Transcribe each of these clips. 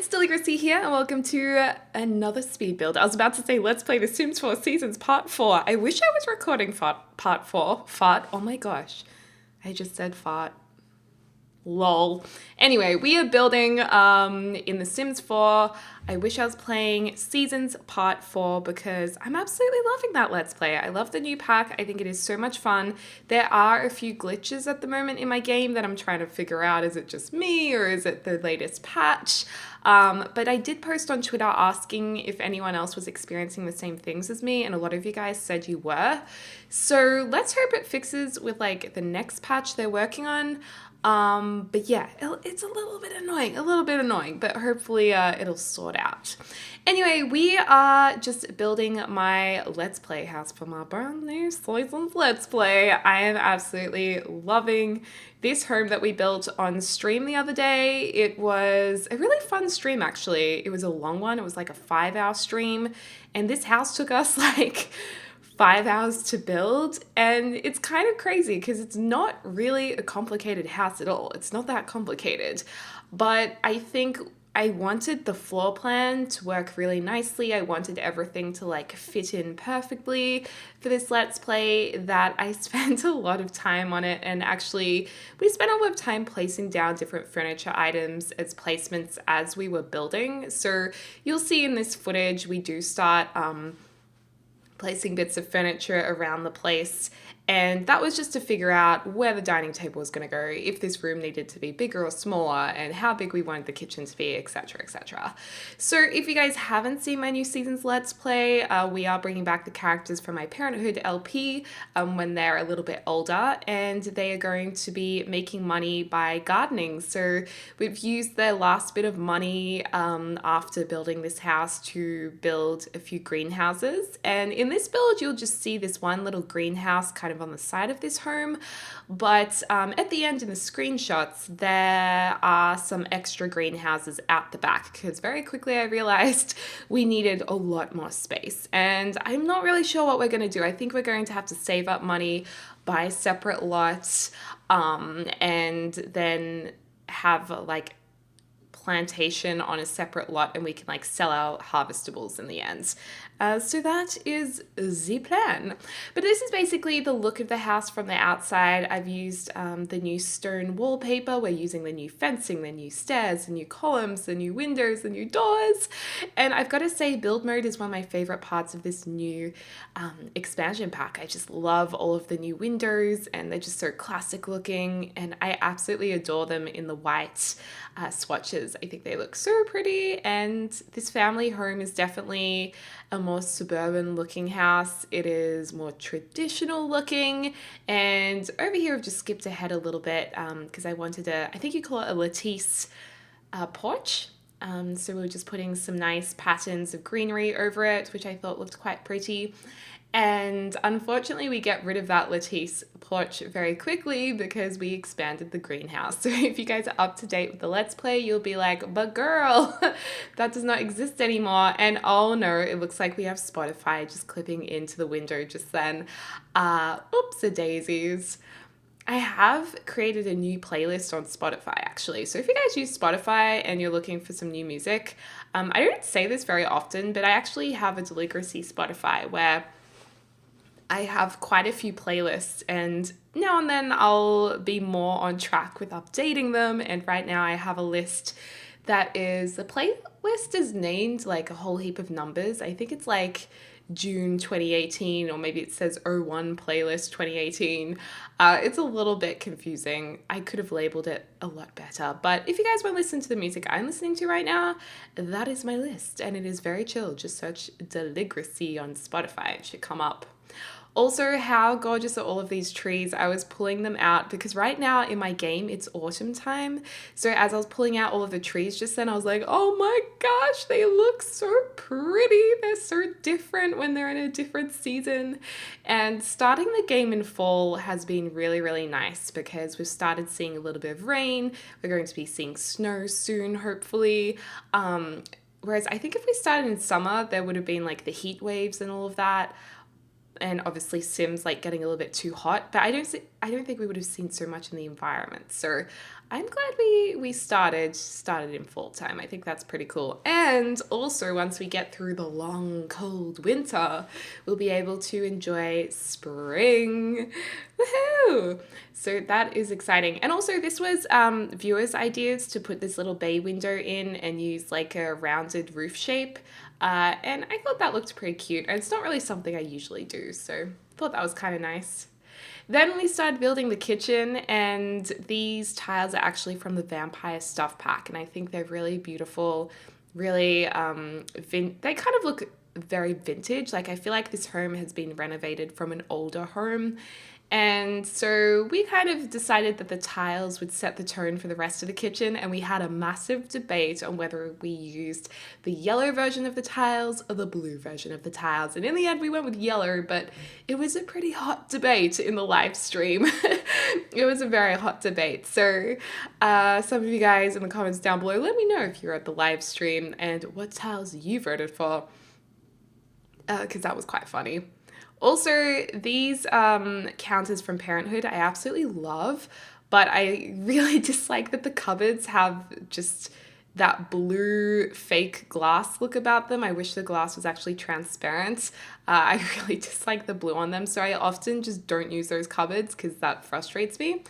it's Deligracy here, and welcome to another speed build. I was about to say, let's play The Sims 4 Seasons Part 4. I wish I was recording Part 4. Fart. Oh my gosh. I just said fart. Lol. Anyway, we are building in The Sims 4. I wish I was playing Seasons Part 4 because I'm absolutely loving that Let's Play. I love the new pack. I think it is so much fun. There are a few glitches at the moment in my game that I'm trying to figure out. Is it just me or is it the latest patch? But I did post on Twitter asking if anyone else was experiencing the same things as me, and a lot of you guys said you were. So let's hope it fixes with like the next patch they're working on. But yeah, it's a little bit annoying, but hopefully it'll sort out. Anyway, we are just building my Let's Play house for my brand new Seasons Let's Play. I am absolutely loving this home that we built on stream the other day. It was a really fun stream, actually. It was a long one. It was like a 5-hour stream, and this house took us like 5 hours to build, and it's kind of crazy because it's not really a complicated house at all. It's not that complicated, but I think I wanted the floor plan to work really nicely. I wanted everything to like fit in perfectly for this Let's Play, that I spent a lot of time on it, and actually we spent a lot of time placing down different furniture items as placements as we were building. So you'll see in this footage we do start placing bits of furniture around the place, and that was just to figure out where the dining table was going to go, if this room needed to be bigger or smaller, and how big we wanted the kitchen to be, etc, etc. So if you guys haven't seen my new Seasons Let's Play, we are bringing back the characters from my Parenthood LP when they're a little bit older, and they are going to be making money by gardening. So we've used their last bit of money after building this house to build a few greenhouses, and in this build you'll just see this one little greenhouse kind of on the side of this home, but at the end in the screenshots there are some extra greenhouses out the back because very quickly I realized we needed a lot more space, and I'm not really sure what we're going to do. I think we're going to have to save up money, buy separate lots, and then have like plantation on a separate lot, and we can like sell our harvestables in the end. So that is the plan. But this is basically the look of the house from the outside. I've used the new stone wallpaper. We're using the new fencing, the new stairs, the new columns, the new windows, the new doors. And I've got to say, build mode is one of my favorite parts of this new expansion pack. I just love all of the new windows, and they're just so classic looking, and I absolutely adore them in the white swatches. I think they look so pretty, and this family home is definitely a more suburban looking house. It is more traditional looking, and over here I've just skipped ahead a little bit because I wanted I think you call it a lattice porch. So we were just putting some nice patterns of greenery over it, which I thought looked quite pretty. And unfortunately, we get rid of that lattice porch very quickly because we expanded the greenhouse. So if you guys are up to date with the Let's Play, you'll be like, but girl, that does not exist anymore. And oh no, it looks like we have Spotify just clipping into the window just then. Oops-a-daisies. I have created a new playlist on Spotify, actually. So if you guys use Spotify and you're looking for some new music, I don't say this very often, but I actually have a Deligracy Spotify where I have quite a few playlists, and now and then I'll be more on track with updating them. And right now I have a list that is, the playlist is named like a whole heap of numbers. I think it's like June 2018, or maybe it says 01 playlist 2018. It's a little bit confusing. I could have labeled it a lot better, but if you guys want to listen to the music I'm listening to right now, that is my list, and it is very chill. Just search Deligracy on Spotify. It should come up. Also, how gorgeous are all of these trees? I was pulling them out because right now in my game, it's autumn time. So as I was pulling out all of the trees just then, I was like, oh my gosh, they look so pretty. They're so different when they're in a different season. And starting the game in fall has been really, really nice because we've started seeing a little bit of rain. We're going to be seeing snow soon, hopefully. Whereas I think if we started in summer, there would have been like the heat waves and all of that. and obviously Sims like getting a little bit too hot, but I don't think we would have seen so much in the environment. So I'm glad we started in fall time. I think that's pretty cool. And also once we get through the long cold winter, we'll be able to enjoy spring. Woohoo! So that is exciting. And also this was viewers' ideas to put this little bay window in and use like a rounded roof shape. And I thought that looked pretty cute. And it's not really something I usually do, so I thought that was kind of nice. Then we started building the kitchen, and these tiles are actually from the Vampire Stuff Pack, and I think they're really beautiful, really, they kind of look very vintage. Like, I feel like this home has been renovated from an older home. And so we kind of decided that the tiles would set the tone for the rest of the kitchen, and we had a massive debate on whether we used the yellow version of the tiles or the blue version of the tiles. And in the end, we went with yellow, but it was a pretty hot debate in the live stream. It was a very hot debate. So some of you guys in the comments down below, let me know if you're at the live stream and what tiles you voted for, because that was quite funny. Also, these counters from Parenthood I absolutely love, but I really dislike that the cupboards have just that blue fake glass look about them. I wish the glass was actually transparent. I really dislike the blue on them, so I often just don't use those cupboards because that frustrates me.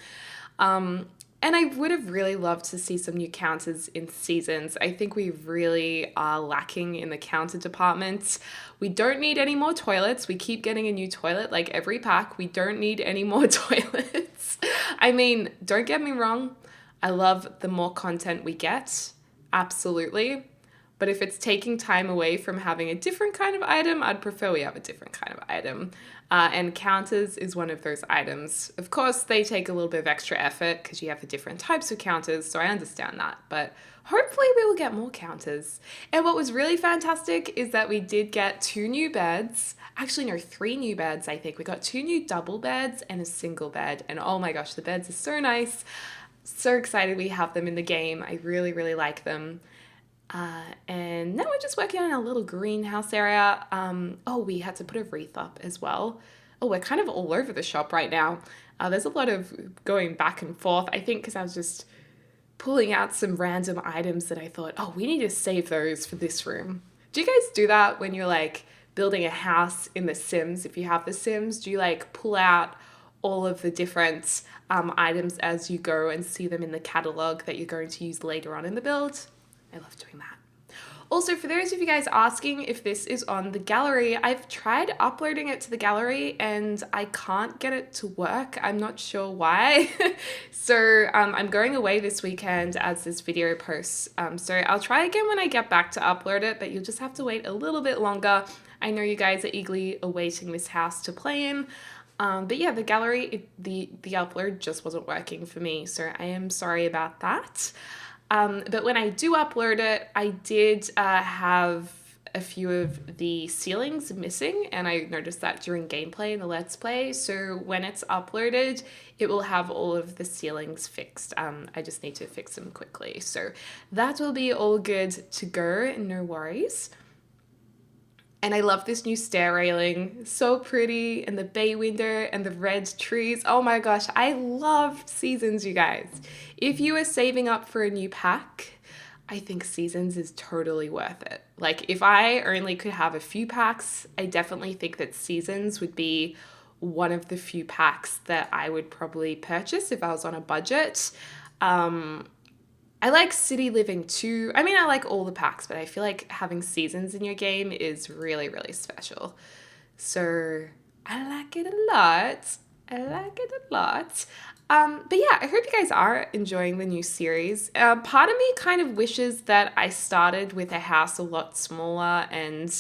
And I would have really loved to see some new counters in Seasons. I think we really are lacking in the counter department. We don't need any more toilets. We keep getting a new toilet like every pack. We don't need any more toilets. I mean, don't get me wrong. I love the more content we get. Absolutely. But if it's taking time away from having a different kind of item, I'd prefer we have a different kind of item. And counters is one of those items. Of course, they take a little bit of extra effort because you have the different types of counters, so I understand that. But hopefully we will get more counters. And what was really fantastic is that we did get 2 new beds. Actually, no, 3 new beds, I think. We got 2 new double beds and a single bed. And oh my gosh, the beds are so nice. So excited we have them in the game. I really, really like them. And now we're just working on a little greenhouse area. Oh, we had to put a wreath up as well. Oh, we're kind of all over the shop right now. There's a lot of going back and forth, I think, because I was just pulling out some random items that I thought, oh, we need to save those for this room. Do you guys do that when you're like building a house in The Sims? If you have The Sims, do you like pull out all of the different items as you go and see them in the catalog that you're going to use later on in the build? I love doing that. Also, for those of you guys asking if this is on the gallery, I've tried uploading it to the gallery and I can't get it to work. I'm not sure why. So I'm going away this weekend as this video posts. So I'll try again when I get back to upload it, but you'll just have to wait a little bit longer. I know you guys are eagerly awaiting this house to play in. But yeah, the gallery, the upload just wasn't working for me. So I am sorry about that. But when I do upload it, I did have a few of the ceilings missing, and I noticed that during gameplay in the Let's Play. So when it's uploaded, it will have all of the ceilings fixed. I just need to fix them quickly. So that will be all good to go, no worries. And I love this new stair railing, so pretty, and the bay window and the red trees. Oh my gosh, I love Seasons, you guys. If you are saving up for a new pack, I think Seasons is totally worth it. Like, if I only could have a few packs, I definitely think that Seasons would be one of the few packs that I would probably purchase if I was on a budget. I like City Living too. I mean, I like all the packs, but I feel like having Seasons in your game is really, really special. So I like it a lot. But yeah, I hope you guys are enjoying the new series. Part of me kind of wishes that I started with a house a lot smaller, and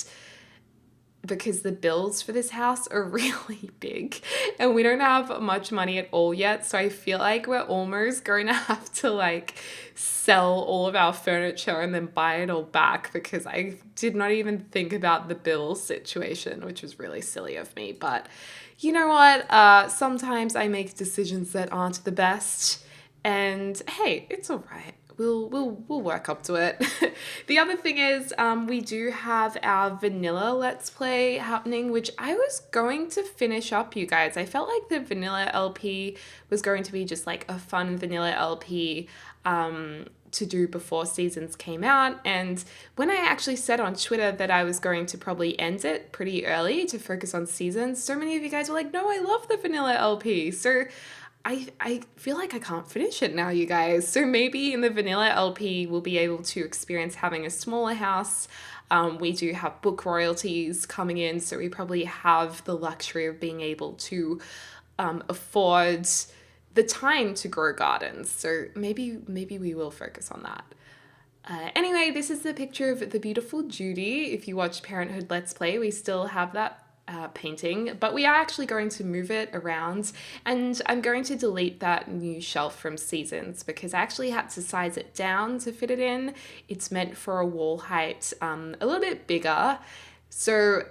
because the bills for this house are really big and we don't have much money at all yet. So I feel like we're almost going to have to like sell all of our furniture and then buy it all back, because I did not even think about the bill situation, which was really silly of me. But you know what? Sometimes I make decisions that aren't the best. And hey, it's all right. we'll work up to it. The other thing is, we do have our vanilla Let's Play happening, which I was going to finish up, you guys. I felt like the vanilla LP was going to be just like a fun vanilla LP to do before seasons came out. And when I actually said on Twitter that I was going to probably end it pretty early to focus on seasons, so many of you guys were like, no, I love the vanilla LP. So I feel like I can't finish it now, you guys. So maybe in the vanilla LP, we'll be able to experience having a smaller house. We do have book royalties coming in, so we probably have the luxury of being able to afford the time to grow gardens. So maybe we will focus on that. Anyway, this is the picture of the beautiful Judy. If you watch Parenthood Let's Play, we still have that painting, but we are actually going to move it around, and I'm going to delete that new shelf from Seasons because I actually had to size it down to fit it in. It's meant for a wall height a little bit bigger, so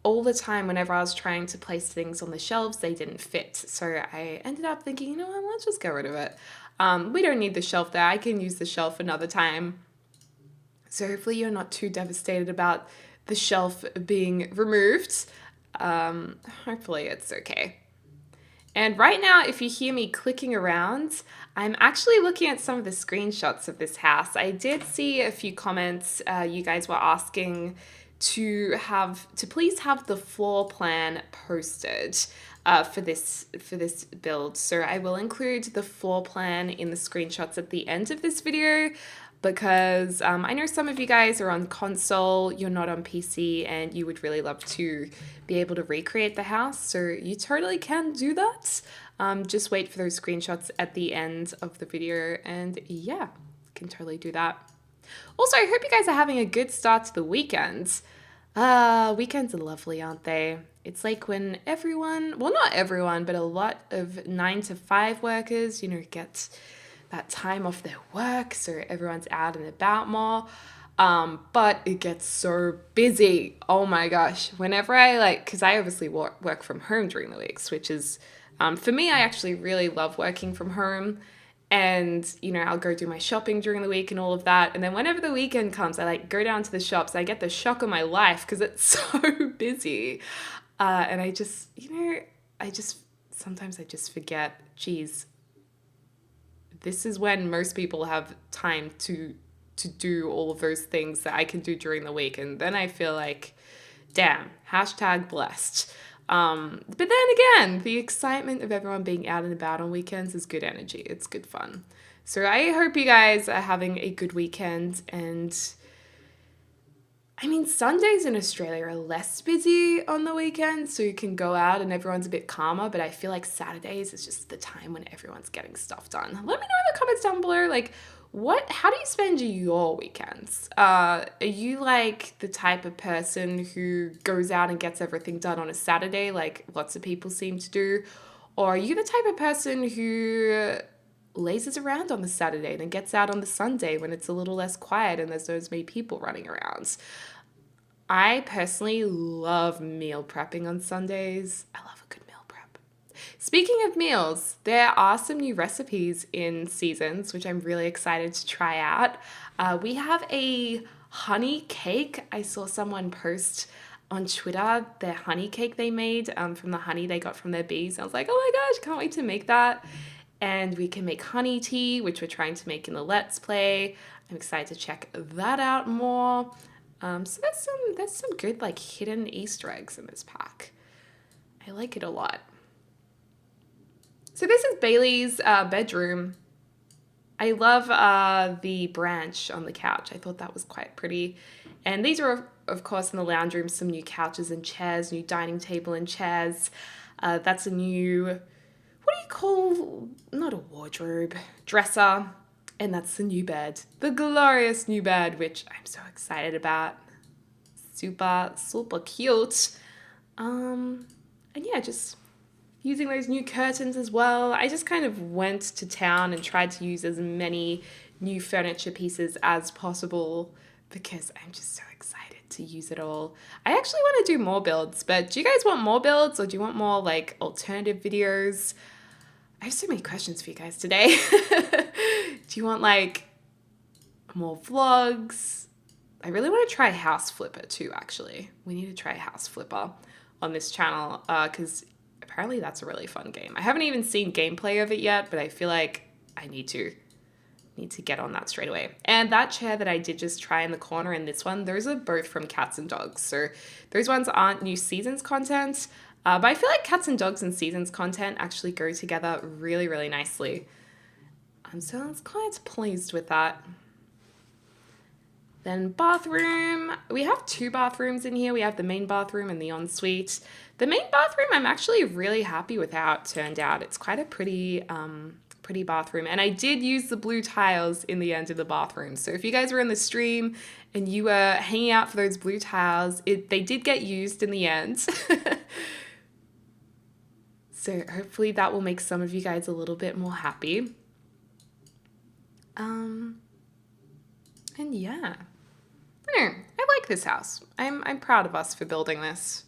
all the time whenever I was trying to place things on the shelves, they didn't fit. So I ended up thinking, you know what, let's just get rid of it. We don't need the shelf there. I can use the shelf another time. So hopefully you're not too devastated about the shelf being removed. Hopefully it's okay. And right now, if you hear me clicking around, I'm actually looking at some of the screenshots of this house. I did see a few comments. You guys were asking to please have the floor plan posted for this build. So I will include the floor plan in the screenshots at the end of this video, because I know some of you guys are on console, you're not on PC, and you would really love to be able to recreate the house. So you totally can do that. Just wait for those screenshots at the end of the video, and yeah, can totally do that. Also, I hope you guys are having a good start to the weekend. Weekends are lovely, aren't they? It's like when everyone, well, not everyone, but a lot of 9-to-5 workers, get that time off their work, so everyone's out and about more. But it gets so busy. Oh my gosh. Whenever because I obviously work from home during the weeks, which is, for me, I actually really love working from home. And, I'll go do my shopping during the week and all of that. And then whenever the weekend comes, I go down to the shops. I get the shock of my life because it's so busy. And I just, sometimes I just forget, geez, this is when most people have time to do all of those things that I can do during the week. And then I feel like, damn, #blessed. But then again, the excitement of everyone being out and about on weekends is good energy. It's good fun. So I hope you guys are having a good weekend. And I mean, Sundays in Australia are less busy on the weekends, so you can go out and everyone's a bit calmer, but I feel like Saturdays is just the time when everyone's getting stuff done. Let me know in the comments down below, how do you spend your weekends? Are you like the type of person who goes out and gets everything done on a Saturday, like lots of people seem to do? Or are you the type of person who lazes around on the Saturday and then gets out on the Sunday when it's a little less quiet and there's not as many people running around? I personally love meal prepping on Sundays. I love a good meal prep. Speaking of meals, there are some new recipes in Seasons, which I'm really excited to try out. We have a honey cake. I saw someone post on Twitter their honey cake they made from the honey they got from their bees. I was like, oh my gosh, can't wait to make that. And we can make honey tea, which we're trying to make in the Let's Play. I'm excited to check that out more. So there's some good hidden Easter eggs in this pack. I like it a lot. So this is Bailey's bedroom. I love the branch on the couch. I thought that was quite pretty. And these are, of course, in the lounge room, some new couches and chairs, new dining table and chairs. That's a new, what do you call, not a wardrobe, dresser. And that's the new bed, the glorious new bed, which I'm so excited about. Super, super cute. And yeah, just using those new curtains as well. I just kind of went to town and tried to use as many new furniture pieces as possible because I'm just so excited to use it all. I actually want to do more builds, but do you guys want more builds or do you want more alternative videos? I have so many questions for you guys today. Do you want more vlogs. I really want to try House Flipper too, actually. We need to try House Flipper on this channel because apparently that's a really fun game. I haven't even seen gameplay of it yet, but I feel like I need to get on that straight away. And that chair that I did just try in the corner and this one, those are both from Cats and Dogs. So those ones aren't new seasons content, but I feel like Cats and Dogs and seasons content actually go together really, really nicely. So I was quite pleased with that. Then bathroom. We have two bathrooms in here. We have the main bathroom and the ensuite. The main bathroom, I'm actually really happy with how it turned out. It's quite a pretty bathroom. And I did use the blue tiles in the end of the bathroom. So if you guys were in the stream and you were hanging out for those blue tiles, they did get used in the end. So hopefully that will make some of you guys a little bit more happy. And yeah, I don't know. I like this house. I'm proud of us for building this.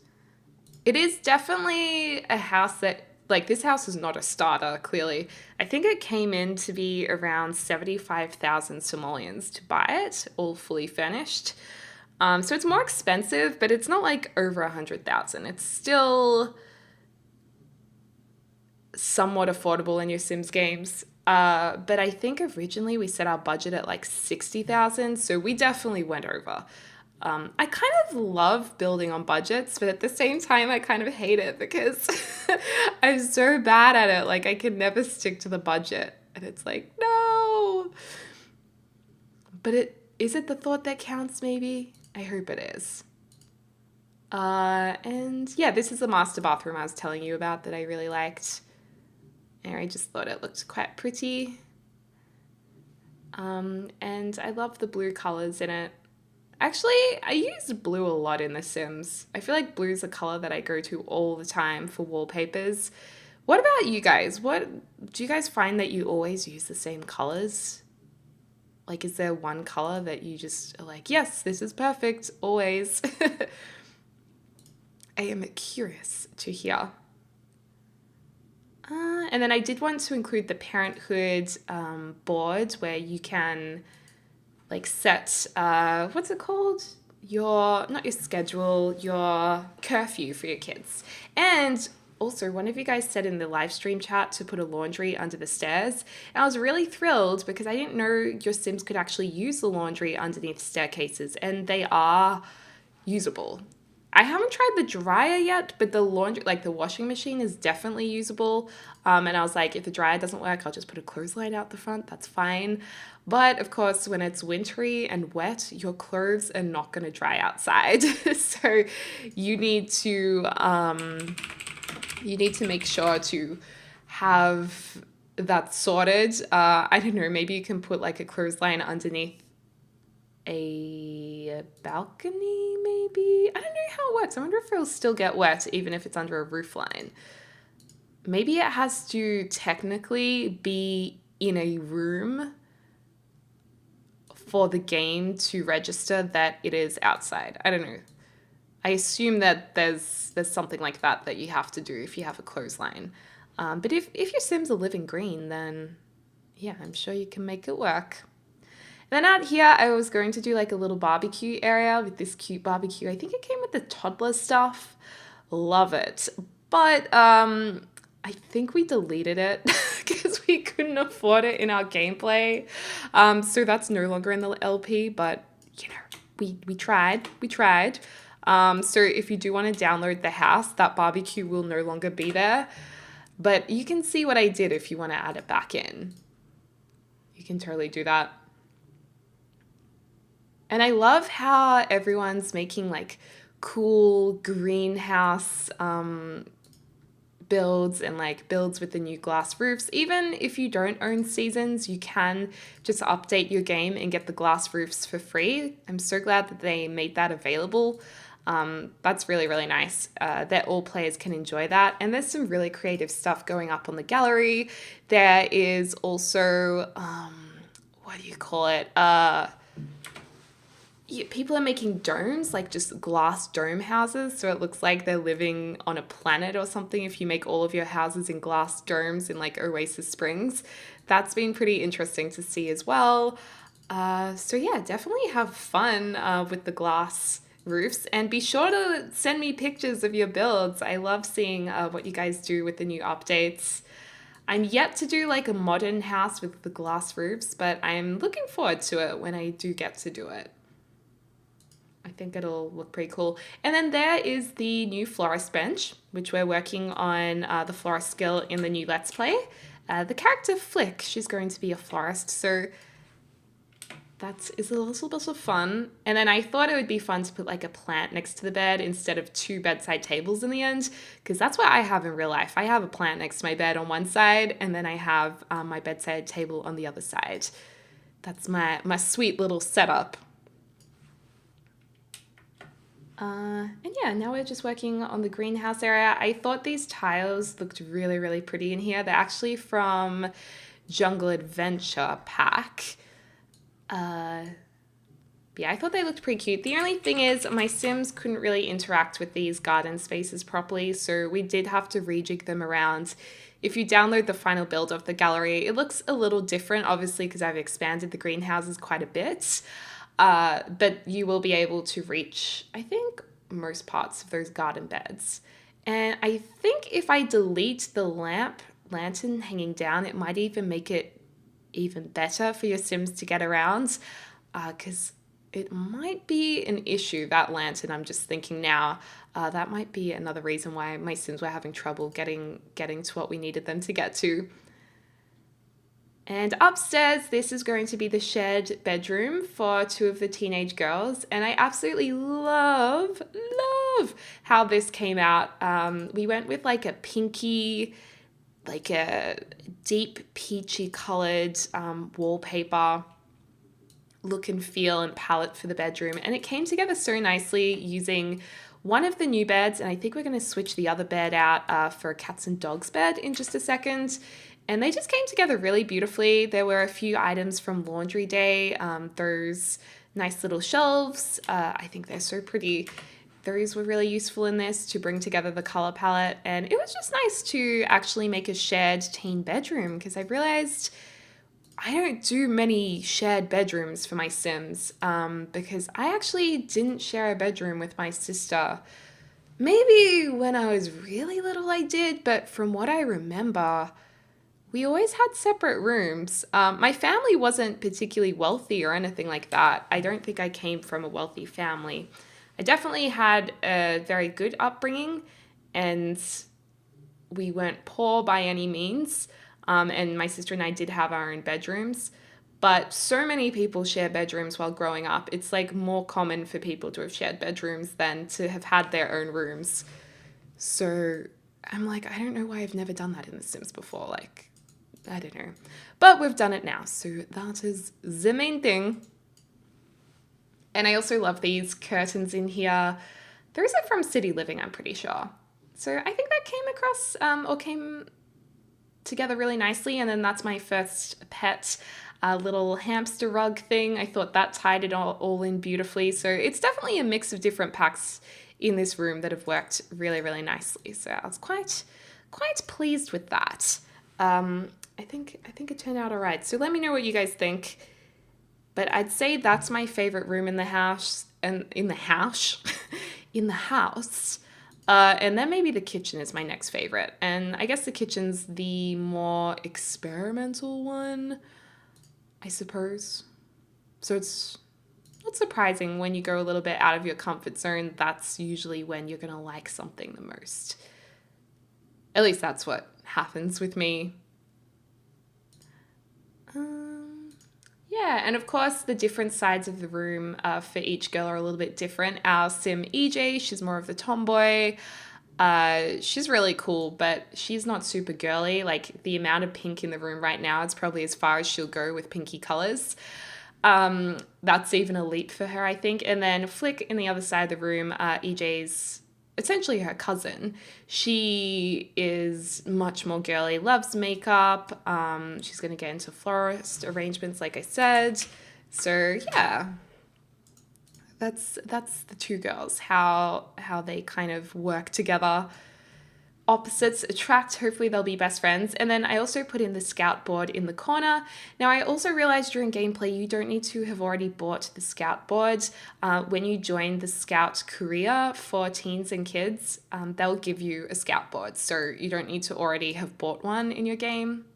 It is definitely a house that, like, this house is not a starter, clearly. I think it came in to be around 75,000 simoleons to buy it, all fully furnished. So it's more expensive, but it's not like over 100,000. It's still somewhat affordable in your Sims games. But I think originally we set our budget at like 60,000, so we definitely went over. I kind of love building on budgets, but at the same time, I kind of hate it because I'm so bad at it. Like, I can never stick to the budget. And it's like, no. But is it the thought that counts, maybe? I hope it is. And yeah, this is the master bathroom I was telling you about that I really liked. And I just thought it looked quite pretty. And I love the blue colors in it. Actually, I use blue a lot in The Sims. I feel like blue is a color that I go to all the time for wallpapers. What about you guys? Do you guys find that you always use the same colors? Like, is there one color that you just are like, yes, this is perfect, always? I am curious to hear. And then I did want to include the Parenthood board where you can like set, what's it called? Not your schedule, your curfew for your kids. And also, one of you guys said in the live stream chat to put a laundry under the stairs. And I was really thrilled because I didn't know your Sims could actually use the laundry underneath staircases, and they are usable. I haven't tried the dryer yet, but the laundry, like the washing machine, is definitely usable. And I was like, if the dryer doesn't work, I'll just put a clothesline out the front. That's fine. But of course, when it's wintry and wet, your clothes are not going to dry outside. So you need to make sure to have that sorted. I don't know, maybe you can put like a clothesline underneath a balcony, maybe? I don't know how it works. I wonder if it'll still get wet even if it's under a roof line. Maybe it has to technically be in a room for the game to register that it is outside. I don't know. I assume that there's something like that you have to do if you have a clothesline. But if your Sims are living green, then yeah, I'm sure you can make it work. Then out here, I was going to do like a little barbecue area with this cute barbecue. I think it came with the toddler stuff. Love it. But I think we deleted it because we couldn't afford it in our gameplay. So that's no longer in the LP, but you know, we tried. So if you do want to download the house, that barbecue will no longer be there. But you can see what I did if you want to add it back in. You can totally do that. And I love how everyone's making like cool greenhouse builds and like builds with the new glass roofs. Even if you don't own seasons, you can just update your game and get the glass roofs for free. I'm so glad that they made that available. That's really, really nice that all players can enjoy that. And there's some really creative stuff going up on the gallery. There is also, what do you call it? People are making domes, like just glass dome houses, so it looks like they're living on a planet or something if you make all of your houses in glass domes in like Oasis Springs. That's been pretty interesting to see as well. So yeah, definitely have fun with the glass roofs, and be sure to send me pictures of your builds. I love seeing what you guys do with the new updates. I'm yet to do like a modern house with the glass roofs, but I'm looking forward to it when I do get to do it. I think it'll look pretty cool. And then there is the new florist bench, which we're working on the florist skill in the new Let's Play. The character Flick, she's going to be a florist, so that is a little bit of fun. And then I thought it would be fun to put like a plant next to the bed instead of two bedside tables in the end, because that's what I have in real life. I have a plant next to my bed on one side, and then I have my bedside table on the other side. That's my sweet little setup. And yeah, now we're just working on the greenhouse area. I thought these tiles looked really, really pretty in here. They're actually from Jungle Adventure Pack. Yeah, I thought they looked pretty cute. The only thing is my Sims couldn't really interact with these garden spaces properly, so we did have to rejig them around. If you download the final build of the gallery, it looks a little different, obviously, because I've expanded the greenhouses quite a bit. But you will be able to reach, I think, most parts of those garden beds. And I think if I delete the lantern hanging down, it might even make it even better for your Sims to get around, because it might be an issue, that lantern. I'm just thinking now, that might be another reason why my Sims were having trouble getting to what we needed them to get to. And upstairs, this is going to be the shared bedroom for two of the teenage girls. And I absolutely love how this came out. We went with like a pinky, like a deep peachy colored wallpaper look and feel and palette for the bedroom. And it came together so nicely using one of the new beds. And I think we're going to switch the other bed out for a cats and dogs bed in just a second. And they just came together really beautifully. There were a few items from Laundry Day, those nice little shelves. I think they're so pretty. Those were really useful in this to bring together the color palette. And it was just nice to actually make a shared teen bedroom, because I realized I don't do many shared bedrooms for my Sims, because I actually didn't share a bedroom with my sister. Maybe when I was really little I did, but from what I remember, we always had separate rooms. My family wasn't particularly wealthy or anything like that. I don't think I came from a wealthy family. I definitely had a very good upbringing, and we weren't poor by any means. And my sister and I did have our own bedrooms. But so many people share bedrooms while growing up. It's like more common for people to have shared bedrooms than to have had their own rooms. So I'm like, I don't know why I've never done that in The Sims before. Like, I don't know. But we've done it now, so that is the main thing. And I also love these curtains in here. Those are from City Living, I'm pretty sure. So I think that came across, or came together really nicely. And then that's my first pet little hamster rug thing. I thought that tied it all in beautifully. So it's definitely a mix of different packs in this room that have worked really, really nicely. So I was quite pleased with that. I think it turned out all right. So let me know what you guys think. But I'd say that's my favorite room in the house, and in the house. And then maybe the kitchen is my next favorite. And I guess the kitchen's the more experimental one, I suppose. So it's not surprising when you go a little bit out of your comfort zone. That's usually when you're going to like something the most. At least that's what happens with me. Yeah, and of course the different sides of the room for each girl are a little bit different. Our Sim EJ, she's more of the tomboy. She's really cool, but she's not super girly. Like, the amount of pink in the room right now, it's probably as far as she'll go with pinky colors. That's even a leap for her, I think. And then Flick in the other side of the room, EJ's essentially her cousin. She is much more girly, loves makeup. She's going to get into florist arrangements, like I said. So yeah, that's the two girls, how they kind of work together. opposites attract, hopefully they'll be best friends. And then I also put in the scout board in the corner. Now I also realized during gameplay you don't need to have already bought the scout board. When you join the scout career for teens and kids, they'll give you a scout board, so you don't need to already have bought one in your game.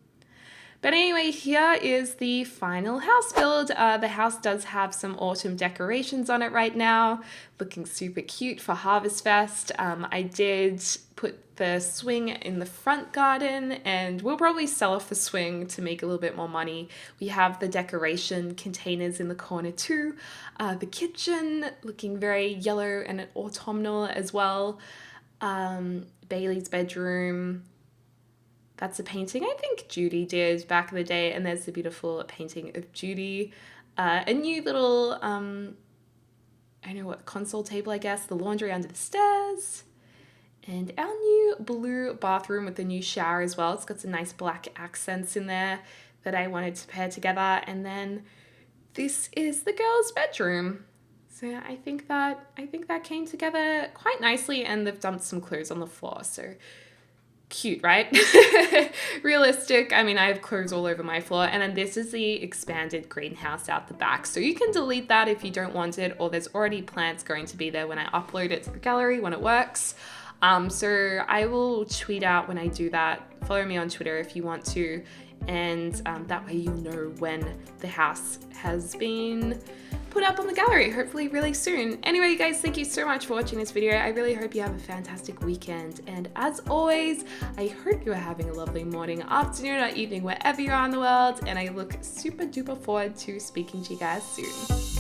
But anyway, here is the final house build. The house does have some autumn decorations on it right now, looking super cute for Harvest Fest. I did put the swing in the front garden, and we'll probably sell off the swing to make a little bit more money. We have the decoration containers in the corner too. The kitchen looking very yellow and autumnal as well. Bailey's bedroom. That's a painting I think Judy did back in the day, and there's the beautiful painting of Judy. A new little, I don't know what, console table I guess, the laundry under the stairs, and our new blue bathroom with the new shower as well. It's got some nice black accents in there that I wanted to pair together, and then this is the girls' bedroom. So I think that came together quite nicely, and they've dumped some clothes on the floor, so cute, right? Realistic. I mean, I have clothes all over my floor. And then this is the expanded greenhouse out the back. So you can delete that if you don't want it, or there's already plants going to be there when I upload it to the gallery when it works. So I will tweet out when I do that. Follow me on Twitter if you want to. And that way you'll know when the house has been put up on the gallery, hopefully really soon. Anyway, you guys, thank you so much for watching this video. I really hope you have a fantastic weekend. And as always, I hope you are having a lovely morning, afternoon, or evening, wherever you are in the world. And I look super duper forward to speaking to you guys soon.